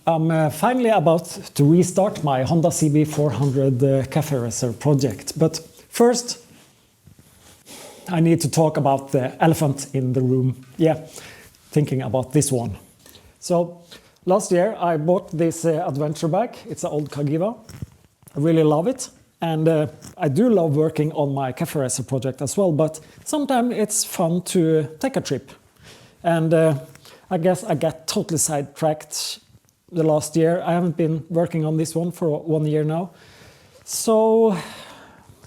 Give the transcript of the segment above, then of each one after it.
I'm finally about to restart my Honda CB400 cafe racer project, but first I need to talk about the elephant in the room. Yeah, thinking about this one. So last year I bought this adventure bike. It's an old Kagiwa. I really love it, and I do love working on my cafe racer project as well, but sometimes it's fun to take a trip. And I guess I got totally sidetracked the last year. I haven't been working on this one for 1 year now. So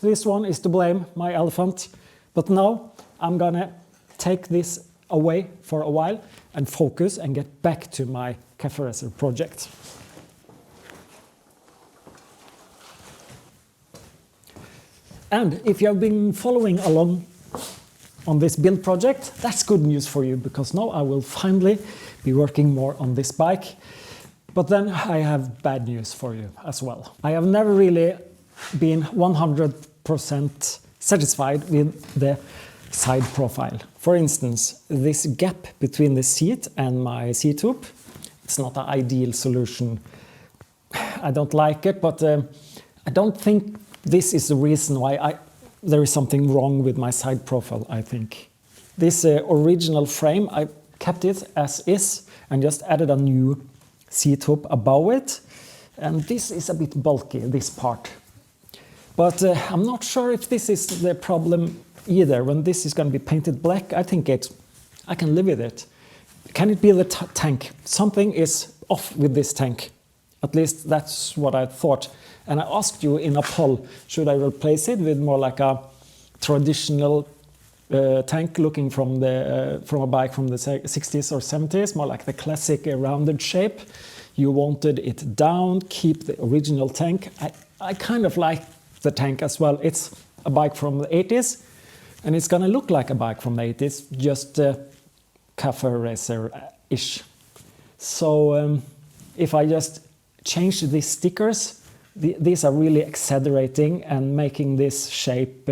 this one is to blame, my elephant. But now I'm gonna take this away for a while and focus and get back to my cafe racer project. And if you have been following along on this build project, that's good news for you, because now I will finally be working more on this bike. But then I have bad news for you as well. I have never really been 100% satisfied with the side profile. For instance, this gap between the seat and my seat hoop, it's not an ideal solution. I don't like it, but I don't think this is the reason why there is something wrong with my side profile, I think. This original frame, I kept it as is and just added a new seat hoop above it. And this is a bit bulky, this part. But I'm not sure if this is the problem either. When this is going to be painted black, I think I can live with it. Can it be the tank? Something is off with this tank. At least that's what I thought. And I asked you in a poll, should I replace it with more like a traditional tank looking from a bike from the 60s or 70s, more like the classic rounded shape. You wanted it down, keep the original tank. I kind of like the tank as well. It's a bike from the 80s, and it's gonna look like a bike from the 80s, just cafe racer-ish. So if I just change these stickers, these are really exaggerating and making this shape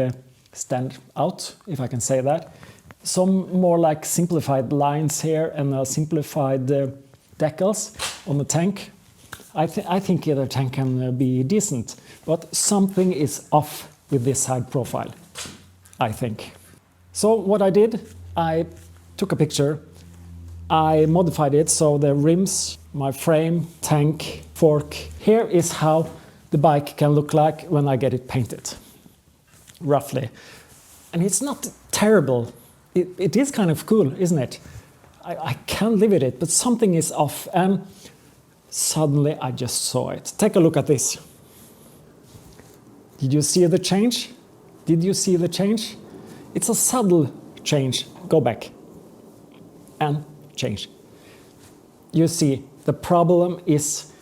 stand out, if I can say that. Some more like simplified lines here and simplified decals on the tank. I think the tank can be decent, but something is off with this side profile, I think. So what I did, I took a picture, I modified it so the rims, my frame, tank, fork. Here is how the bike can look like when I get it painted, roughly. And it's not terrible. It is kind of cool, isn't it? I can live with it, but something is off, and suddenly I just saw it. Take a look at this. Did you see the change? Did you see the change? It's a subtle change. Go back and change. You see, the problem is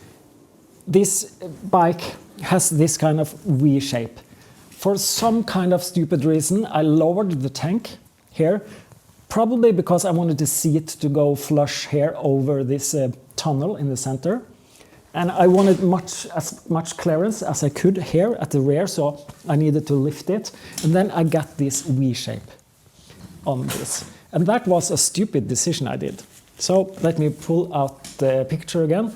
this bike has this kind of V shape. For some kind of stupid reason, I lowered the tank here, probably because I wanted the seat to go flush here over this tunnel in the center. And I wanted as much clearance as I could here at the rear, so I needed to lift it. And then I got this V shape on this. And that was a stupid decision I did. So let me pull out the picture again.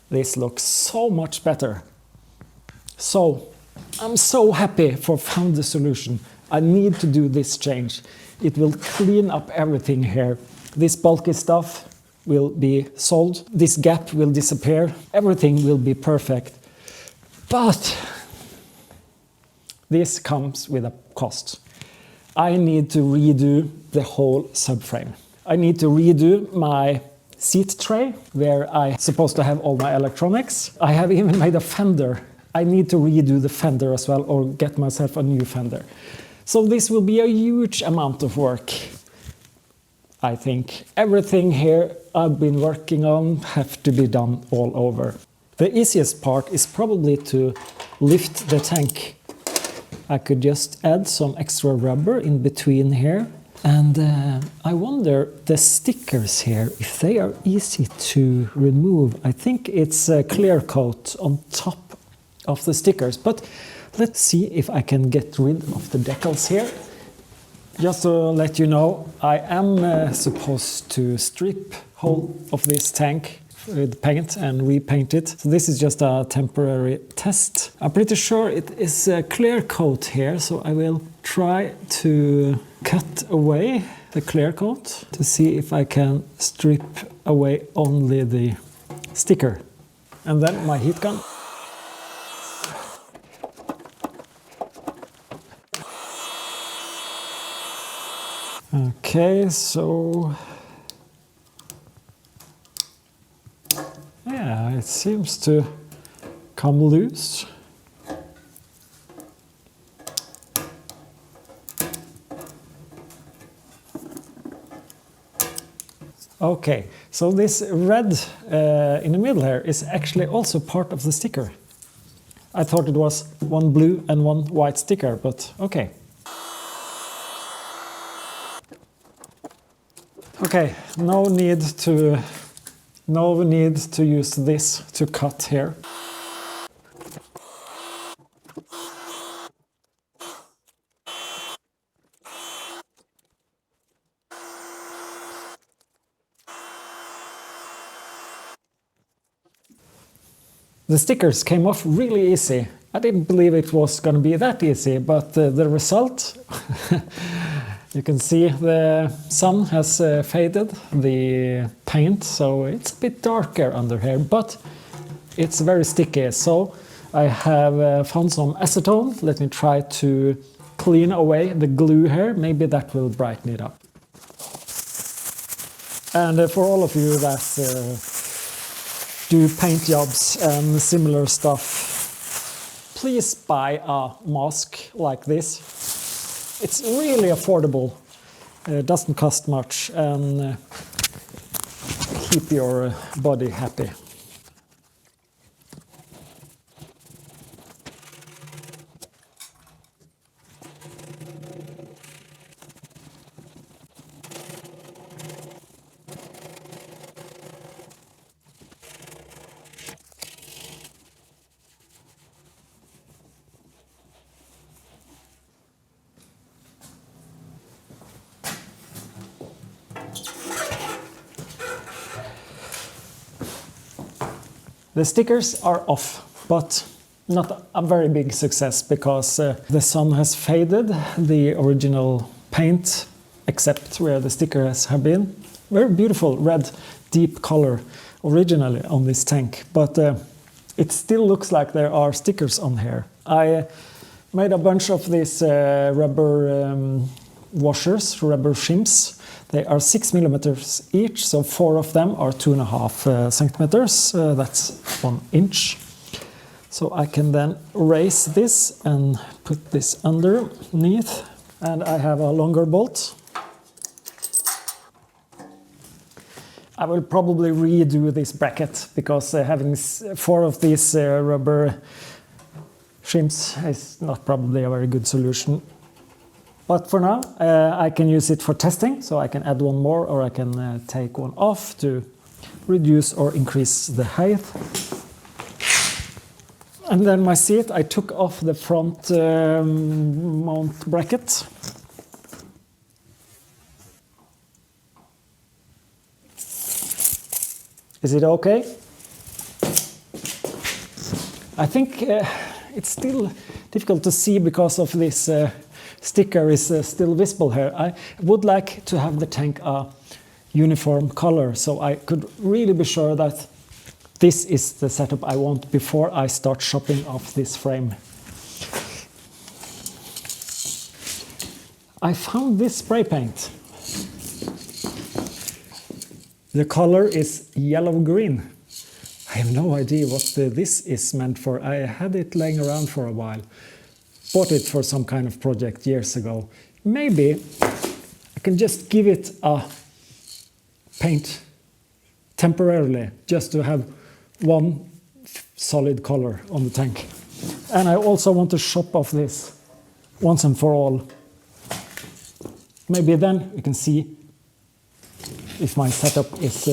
This looks so much better. So I'm so happy for found the solution. I need to do this change. It will clean up everything here. This bulky stuff will be solved. This gap will disappear. Everything will be perfect. But this comes with a cost. I need to redo the whole subframe. I need to redo my seat tray, where I'm supposed to have all my electronics. I have even made a fender. I need to redo the fender as well, or get myself a new fender. So this will be a huge amount of work, I think. Everything here I've been working on have to be done all over. The easiest part is probably to lift the tank. I could just add some extra rubber in between here. And I wonder, the stickers here, if they are easy to remove. I think it's a clear coat on top of the stickers, but let's see if I can get rid of the decals here. Just to let you know, I am supposed to strip whole of this tank with paint and repaint it. So this is just a temporary test. I'm pretty sure it is a clear coat here, so I will try to cut away the clear coat to see if I can strip away only the sticker. And then my heat gun. Okay, so yeah, it seems to come loose. Okay, so this red in the middle here is actually also part of the sticker. I thought it was one blue and one white sticker, but okay. Okay, no need to use this to cut here. The stickers came off really easy. I didn't believe it was going to be that easy, but the result, you can see the sun has faded the paint, so it's a bit darker under here, but it's very sticky. So I have found some acetone. Let me try to clean away the glue here. Maybe that will brighten it up. And for all of you that do paint jobs and similar stuff, please buy a mask like this. It's really affordable, it doesn't cost much, and keep your body happy. The stickers are off, but not a very big success because the sun has faded the original paint, except where the stickers have been. Very beautiful red deep color originally on this tank, but it still looks like there are stickers on here. I made a bunch of these rubber washers, rubber shims. They are 6 millimeters each, so 4 of them are 2.5 centimeters. That's 1 inch. So I can then raise this and put this underneath. And I have a longer bolt. I will probably redo this bracket because having 4 of these rubber shims is not probably a very good solution. But for now, I can use it for testing, so I can add one more or I can take one off to reduce or increase the height. And then my seat, I took off the front mount bracket. Is it okay? I think it's still difficult to see because of this sticker is still visible here. I would like to have the tank a uniform color, so I could really be sure that this is the setup I want before I start chopping off this frame. I found this spray paint. The color is yellow-green. I have no idea what this is meant for. I had it laying around for a while. Bought it for some kind of project years ago. Maybe I can just give it a paint temporarily, just to have one solid color on the tank. And I also want to chop off this once and for all. Maybe then we can see if my setup is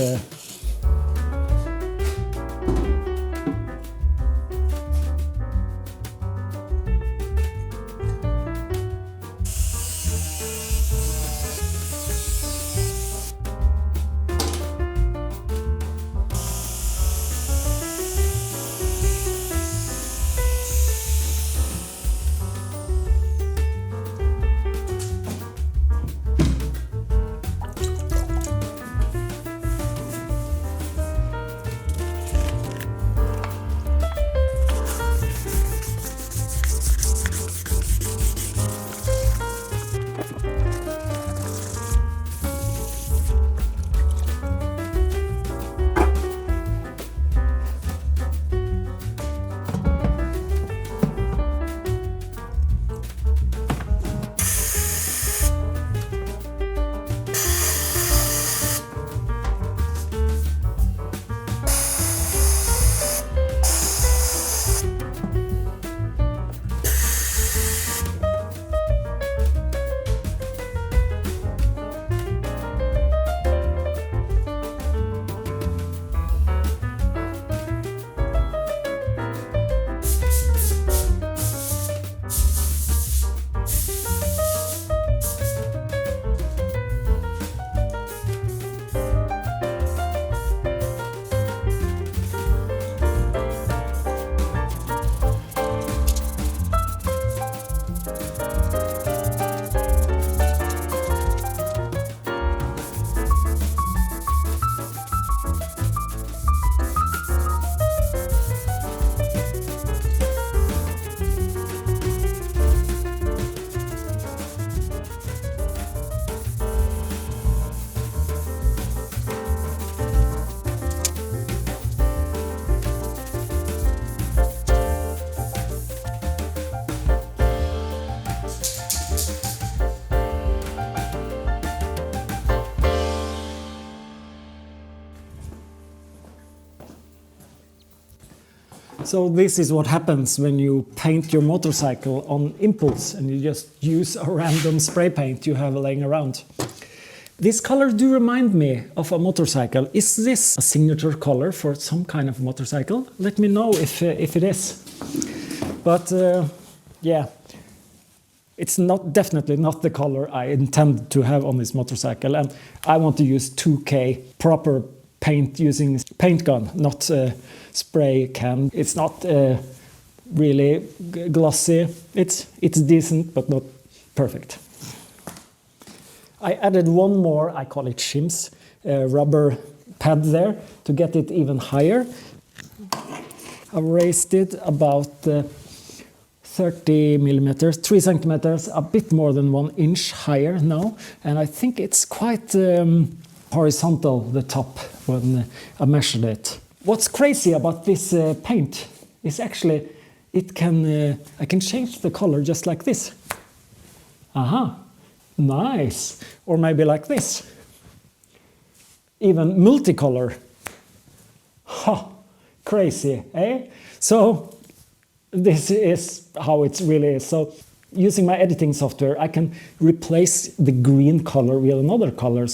So this is what happens when you paint your motorcycle on impulse and you just use a random spray paint you have laying around. This color do remind me of a motorcycle. Is this a signature color for some kind of motorcycle? Let me know if it is. But yeah, it's definitely not the color I intend to have on this motorcycle. And I want to use 2K proper paint using paint gun, not spray can. It's not really glossy. It's decent, but not perfect. I added one more, I call it shims, rubber pad there to get it even higher. I raised it about 30 millimeters, 3 centimeters, a bit more than 1 inch higher now. And I think it's quite horizontal, the top, when I measured it. What's crazy about this paint is actually I can change the color just like this. Aha, nice. Or maybe like this. Even multicolor. Ha, crazy, eh? So this is how it really is. So using my editing software, I can replace the green color with another color.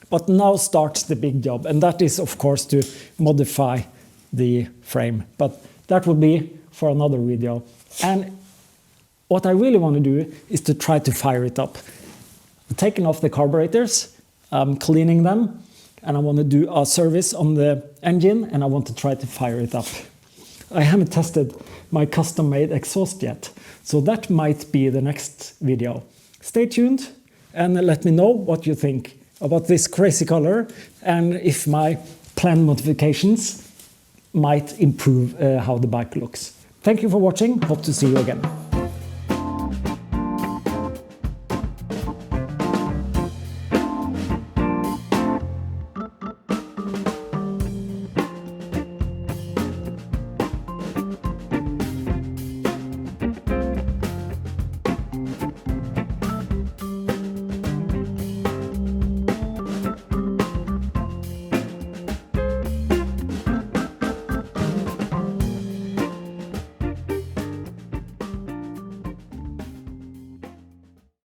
But now starts the big job, and that is, of course, to modify the frame. But that will be for another video. And what I really want to do is to try to fire it up. I'm taking off the carburetors, I'm cleaning them, and I want to do a service on the engine, and I want to try to fire it up. I haven't tested my custom-made exhaust yet, so that might be the next video. Stay tuned and let me know what you think about this crazy color and if my planned modifications might improve how the bike looks. Thank you for watching. Hope to see you again.